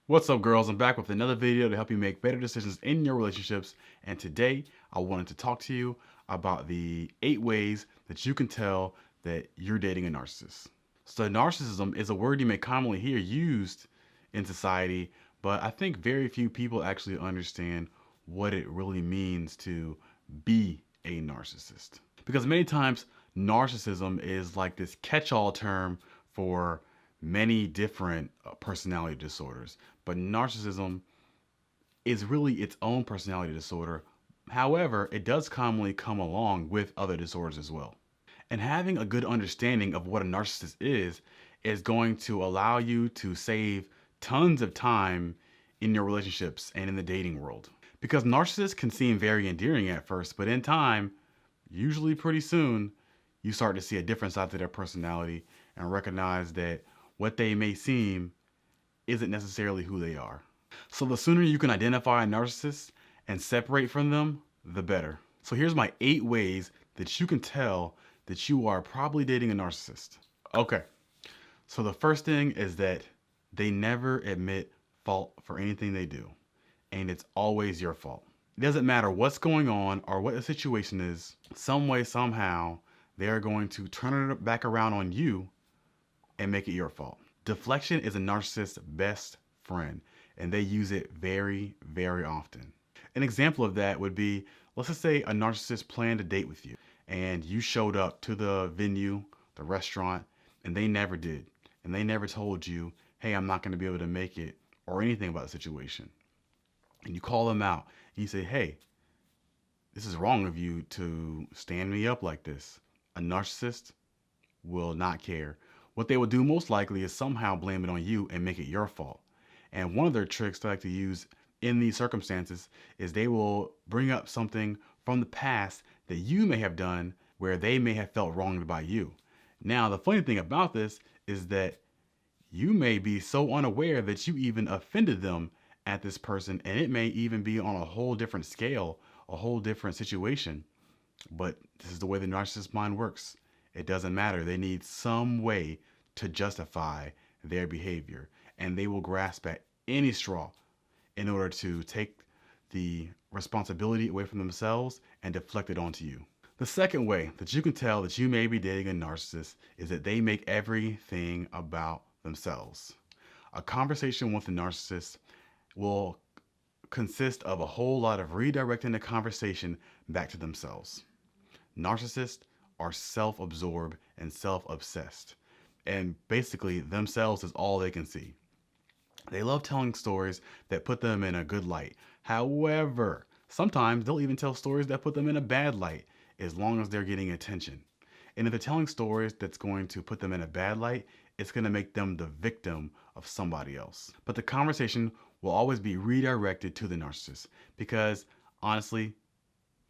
What's up, girls? I'm back with another video to help you make better decisions in your relationships. And today I wanted to talk to you about the 8 ways that you can tell that you're dating a narcissist. So narcissism is a word you may commonly hear used in society, but I think very few people actually understand what it really means to be a narcissist. Because many times narcissism is like this catch-all term for many different personality disorders, but narcissism is really its own personality disorder. However, it does commonly come along with other disorders as well. And having a good understanding of what a narcissist is going to allow you to save tons of time in your relationships and in the dating world. Because narcissists can seem very endearing at first, but in time, usually pretty soon, you start to see a different side to their personality and recognize that what they may seem isn't necessarily who they are. So the sooner you can identify a narcissist and separate from them, the better. So here's my 8 ways that you can tell that you are probably dating a narcissist. Okay, so the first thing is that they never admit fault for anything they do, and it's always your fault. It doesn't matter what's going on or what the situation is, some way, somehow, they're going to turn it back around on you and make it your fault. Deflection is a narcissist's best friend, and they use it very, very often. An example of that would be, let's just say a narcissist planned a date with you, and you showed up to the venue, the restaurant, and they never did. And they never told you, hey, I'm not going to be able to make it, or anything about the situation. And you call them out, and you say, hey, this is wrong of you to stand me up like this. A narcissist will not care. What they will do most likely is somehow blame it on you and make it your fault. And one of their tricks they like to use in these circumstances is they will bring up something from the past that you may have done where they may have felt wronged by you. Now, the funny thing about this is that you may be so unaware that you even offended them at this person, and it may even be on a whole different scale, a whole different situation. But this is the way the narcissist mind works. It doesn't matter. They need some way to justify their behavior, and they will grasp at any straw in order to take the responsibility away from themselves and deflect it onto you. The second way that you can tell that you may be dating a narcissist is that they make everything about themselves. A conversation with a narcissist will consist of a whole lot of redirecting the conversation back to themselves. Narcissists are self-absorbed and self-obsessed, and basically themselves is all they can see. They love telling stories that put them in a good light. However, sometimes they'll even tell stories that put them in a bad light, as long as they're getting attention. And if they're telling stories that's going to put them in a bad light, it's going to make them the victim of somebody else. But the conversation will always be redirected to the narcissist because, honestly,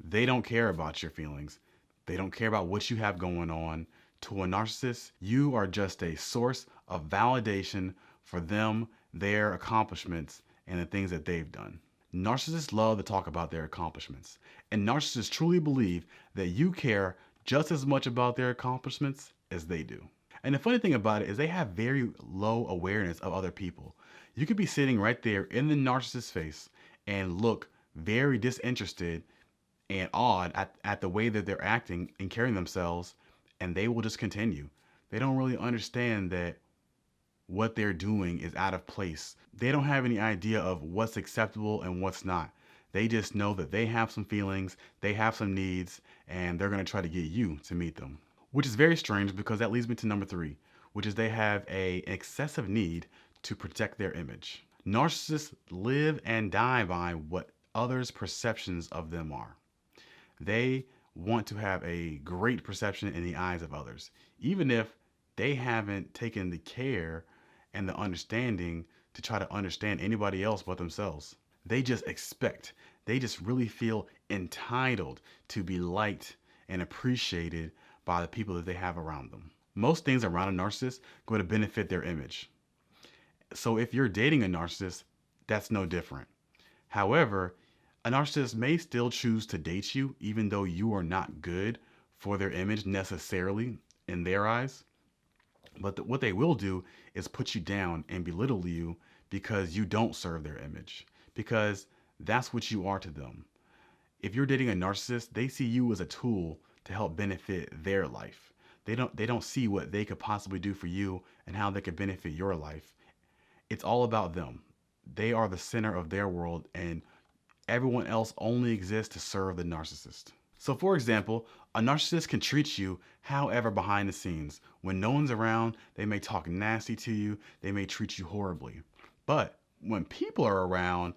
they don't care about your feelings. They don't care about what you have going on. To a narcissist, you are just a source of validation for them, their accomplishments, and the things that they've done. Narcissists love to talk about their accomplishments, and narcissists truly believe that you care just as much about their accomplishments as they do. And the funny thing about it is they have very low awareness of other people. You could be sitting right there in the narcissist's face and look very disinterested and awed at the way that they're acting and carrying themselves, and they will just continue. They don't really understand that what they're doing is out of place. They don't have any idea of what's acceptable and what's not. They just know that they have some feelings, they have some needs, and they're going to try to get you to meet them. Which is very strange because that leads me to number 3, which is they have an excessive need to protect their image. Narcissists live and die by what others' perceptions of them are. They want to have a great perception in the eyes of others, even if they haven't taken the care and the understanding to try to understand anybody else but themselves. They just expect, they just really feel entitled to be liked and appreciated by the people that they have around them. Most things around a narcissist go to benefit their image. So if you're dating a narcissist, that's no different. However, a narcissist may still choose to date you even though you are not good for their image necessarily in their eyes. But what they will do is put you down and belittle you because you don't serve their image, because that's what you are to them. If you're dating a narcissist, they see you as a tool to help benefit their life. They don't see what they could possibly do for you and how they could benefit your life. It's all about them. They are the center of their world, and everyone else only exists to serve the narcissist. So, for example, a narcissist can treat you however behind the scenes. When no one's around, they may talk nasty to you, they may treat you horribly. But when people are around,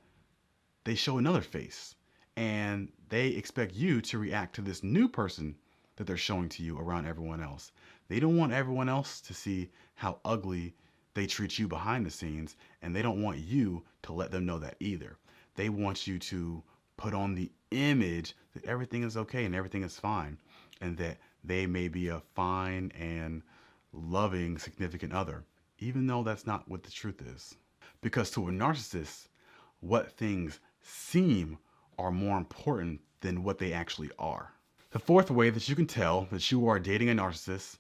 they show another face, and they expect you to react to this new person that they're showing to you around everyone else. They don't want everyone else to see how ugly they treat you behind the scenes, and they don't want you to let them know that either. They want you to put on the image that everything is okay and everything is fine, and that they may be a fine and loving significant other, even though that's not what the truth is. Because to a narcissist, what things seem are more important than what they actually are. The fourth way that you can tell that you are dating a narcissist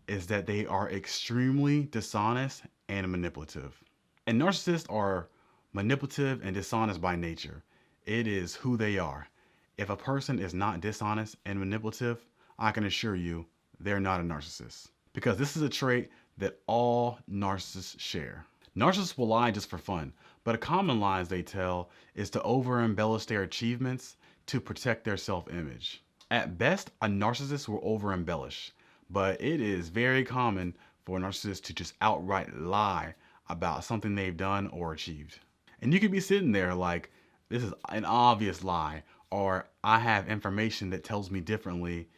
is that they are extremely dishonest and manipulative. And narcissists are manipulative and dishonest by nature. It is who they are. If a person is not dishonest and manipulative, I can assure you they're not a narcissist. Because this is a trait that all narcissists share. Narcissists will lie just for fun, but a common lies they tell is to over-embellish their achievements to protect their self-image. At best, a narcissist will over-embellish, but it is very common for a narcissist to just outright lie about something they've done or achieved. And you could be sitting there like, this is an obvious lie, or I have information that tells me differently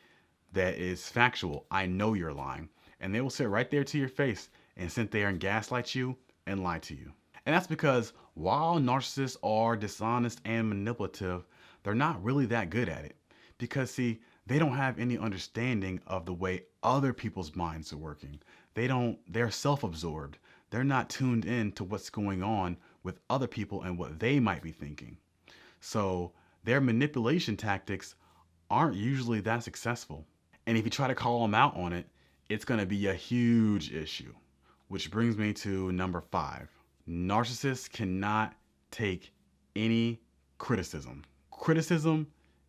that is factual. I know you're lying. And they will sit right there to your face and sit there and gaslight you and lie to you. And that's because while narcissists are dishonest and manipulative, they're not really that good at it. Because see, they don't have any understanding of the way other people's minds are working. They're self-absorbed. They're not tuned in to what's going on with other people and what they might be thinking. So their manipulation tactics aren't usually that successful. And if you try to call them out on it, it's going to be a huge issue. Which brings me to number 5. Narcissists cannot take any criticism. Criticism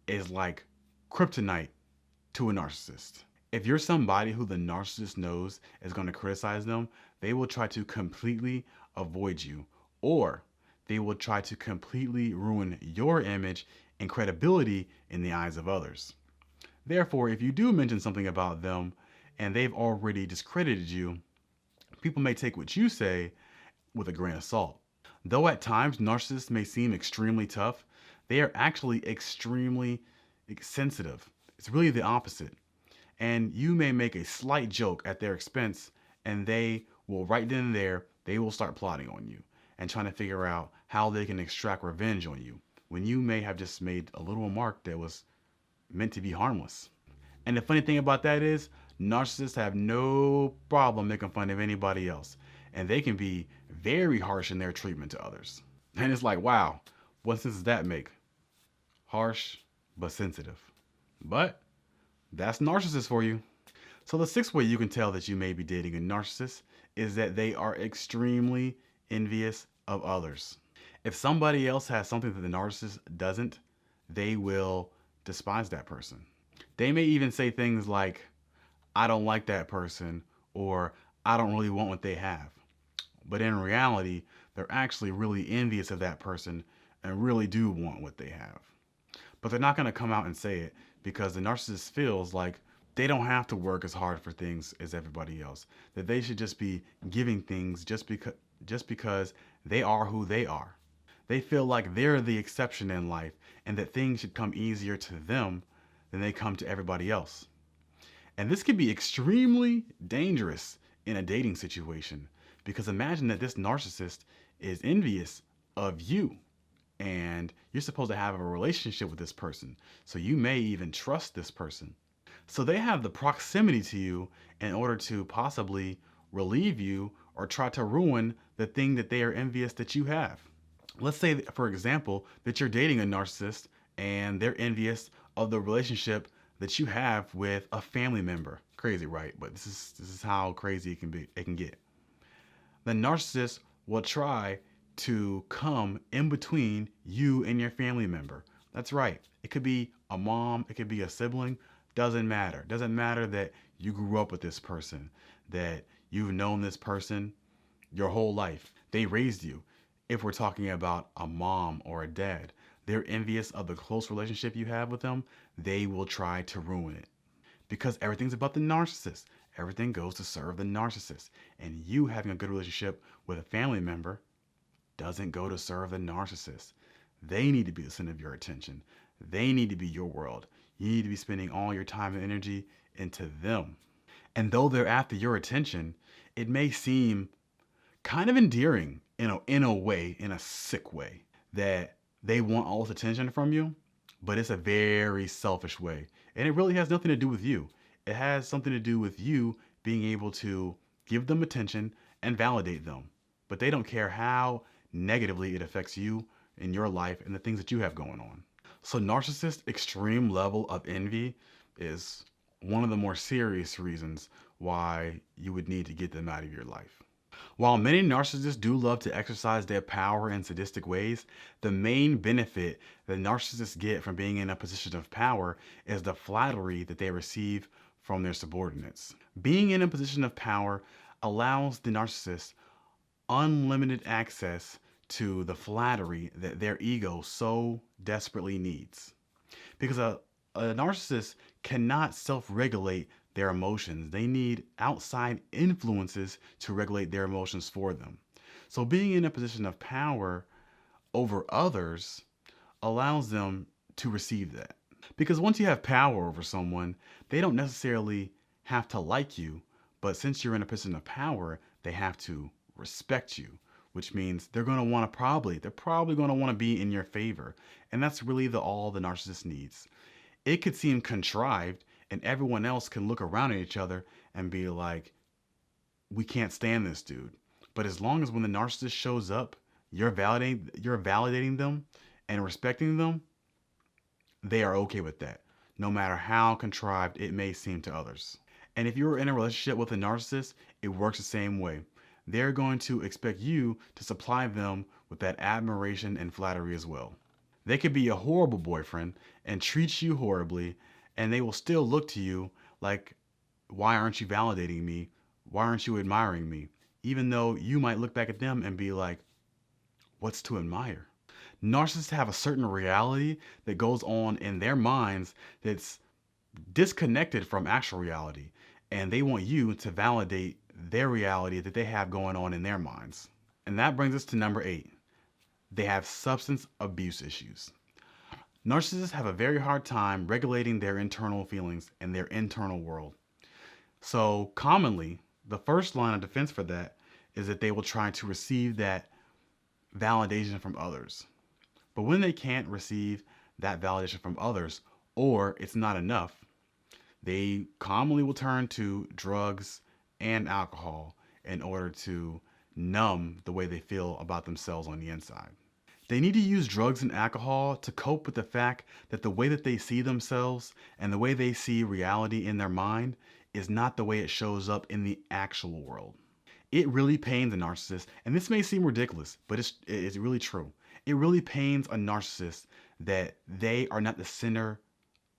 is like kryptonite to a narcissist. If you're somebody who the narcissist knows is going to criticize them, they will try to completely avoid you, or they will try to completely ruin your image and credibility in the eyes of others. Therefore, if you do mention something about them and they've already discredited you, people may take what you say with a grain of salt. Though at times narcissists may seem extremely tough, they are actually extremely sensitive. It's really the opposite. And you may make a slight joke at their expense, and they will right then and there, they will start plotting on you and trying to figure out how they can extract revenge on you when you may have just made a little remark that was meant to be harmless. And the funny thing about that is, narcissists have no problem making fun of anybody else, and they can be very harsh in their treatment to others. And it's like, wow, what sense does that make? Harsh, but sensitive. But that's narcissists for you. So the 6th way you can tell that you may be dating a narcissist is that they are extremely envious of others. If somebody else has something that the narcissist doesn't, they will despise that person. They may even say things like, I don't like that person, or I don't really want what they have. But in reality, they're actually really envious of that person and really do want what they have. But they're not going to come out and say it because the narcissist feels like they don't have to work as hard for things as everybody else. That they should just be giving things just because they are who they are. They feel like they're the exception in life and that things should come easier to them than they come to everybody else. And this can be extremely dangerous in a dating situation because imagine that this narcissist is envious of you and you're supposed to have a relationship with this person. So you may even trust this person. So they have the proximity to you in order to possibly relieve you or try to ruin the thing that they are envious that you have. Let's say, for example, that you're dating a narcissist and they're envious of the relationship that you have with a family member. Crazy, right? But this is how crazy it can get. The narcissist will try to come in between you and your family member. That's right. It could be a mom, it could be a sibling, doesn't matter. Doesn't matter that you grew up with this person, that you've known this person your whole life. They raised you. If we're talking about a mom or a dad, they're envious of the close relationship you have with them, they will try to ruin it. Because everything's about the narcissist. Everything goes to serve the narcissist. And you having a good relationship with a family member doesn't go to serve the narcissist. They need to be the center of your attention. They need to be your world. You need to be spending all your time and energy into them. And though they're after your attention, it may seem kind of endearing in a way, in a sick way, that they want all this attention from you, but it's a very selfish way. And it really has nothing to do with you. It has something to do with you being able to give them attention and validate them. But they don't care how negatively it affects you in your life and the things that you have going on. So narcissist extreme level of envy is one of the more serious reasons why you would need to get them out of your life. While many narcissists do love to exercise their power in sadistic ways, the main benefit that narcissists get from being in a position of power is the flattery that they receive from their subordinates. Being in a position of power allows the narcissist unlimited access to the flattery that their ego so desperately needs. Because a narcissist cannot self-regulate their emotions. They need outside influences to regulate their emotions for them. So being in a position of power over others allows them to receive that. Because once you have power over someone, they don't necessarily have to like you, but since you're in a position of power, they have to respect you, which means they're going to want to they're probably going to want to be in your favor. And that's really all the narcissist needs. It could seem contrived and everyone else can look around at each other and be like, we can't stand this dude. But as long as when the narcissist shows up, you're validating them and respecting them, they are okay with that, no matter how contrived it may seem to others. And if you're in a relationship with a narcissist, it works the same way. They're going to expect you to supply them with that admiration and flattery as well. They could be a horrible boyfriend and treat you horribly, and they will still look to you like, why aren't you validating me? Why aren't you admiring me? Even though you might look back at them and be like, what's to admire? Narcissists have a certain reality that goes on in their minds that's disconnected from actual reality, and they want you to validate their reality that they have going on in their minds. And that brings us to number 8. They have substance abuse issues. Narcissists have a very hard time regulating their internal feelings and their internal world. So commonly, the first line of defense for that is that they will try to receive that validation from others. But when they can't receive that validation from others, or it's not enough, they commonly will turn to drugs and alcohol in order to numb the way they feel about themselves on the inside. They need to use drugs and alcohol to cope with the fact that the way that they see themselves and the way they see reality in their mind is not the way it shows up in the actual world. It really pains a narcissist, and this may seem ridiculous, but it's really true. It really pains a narcissist that they are not the center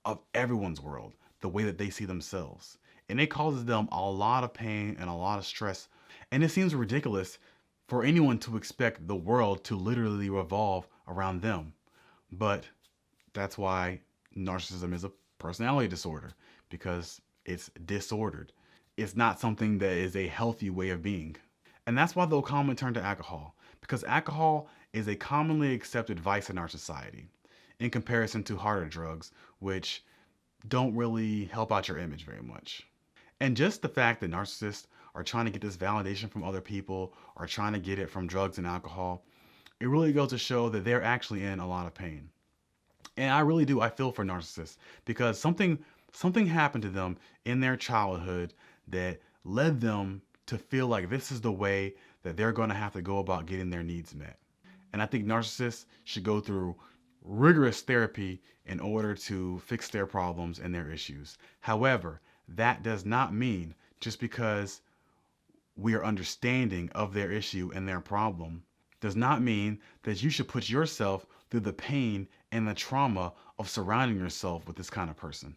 of everyone's world, the way that they see themselves. And it causes them a lot of pain and a lot of stress. And it seems ridiculous for anyone to expect the world to literally revolve around them. But that's why narcissism is a personality disorder, because it's disordered. It's not something that is a healthy way of being. And that's why they'll commonly turn to alcohol, because alcohol is a commonly accepted vice in our society in comparison to harder drugs, which don't really help out your image very much. And just the fact that narcissists are trying to get this validation from other people or trying to get it from drugs and alcohol, it really goes to show that they're actually in a lot of pain. And I feel for narcissists, because something happened to them in their childhood that led them to feel like this is the way that they're going to have to go about getting their needs met. And I think narcissists should go through rigorous therapy in order to fix their problems and their issues. However, that does not mean just because we are understanding of their issue and their problem does not mean that you should put yourself through the pain and the trauma of surrounding yourself with this kind of person.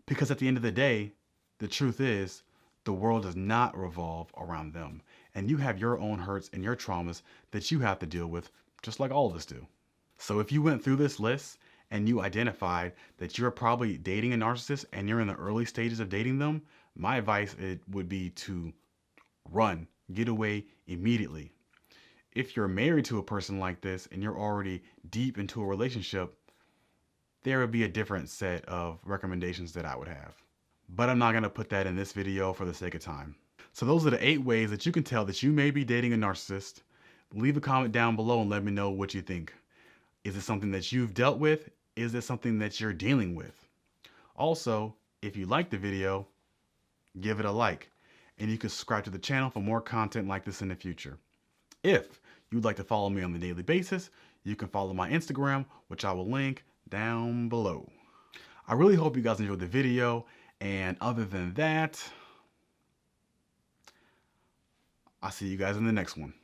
Because at the end of the day, the truth is, the world does not revolve around them. And you have your own hurts and your traumas that you have to deal with, just like all of us do. So if you went through this list and you identified that you're probably dating a narcissist and you're in the early stages of dating them, my advice would be to run, get away immediately. If you're married to a person like this and you're already deep into a relationship, there would be a different set of recommendations that I would have. But I'm not going to put that in this video for the sake of time. So those are the 8 ways that you can tell that you may be dating a narcissist. Leave a comment down below and let me know what you think. Is it something that you've dealt with? Is it something that you're dealing with? Also, if you liked the video, give it a like. And you can subscribe to the channel for more content like this in the future. If you'd like to follow me on a daily basis, you can follow my Instagram, which I will link down below. I really hope you guys enjoyed the video. And other than that, I'll see you guys in the next one.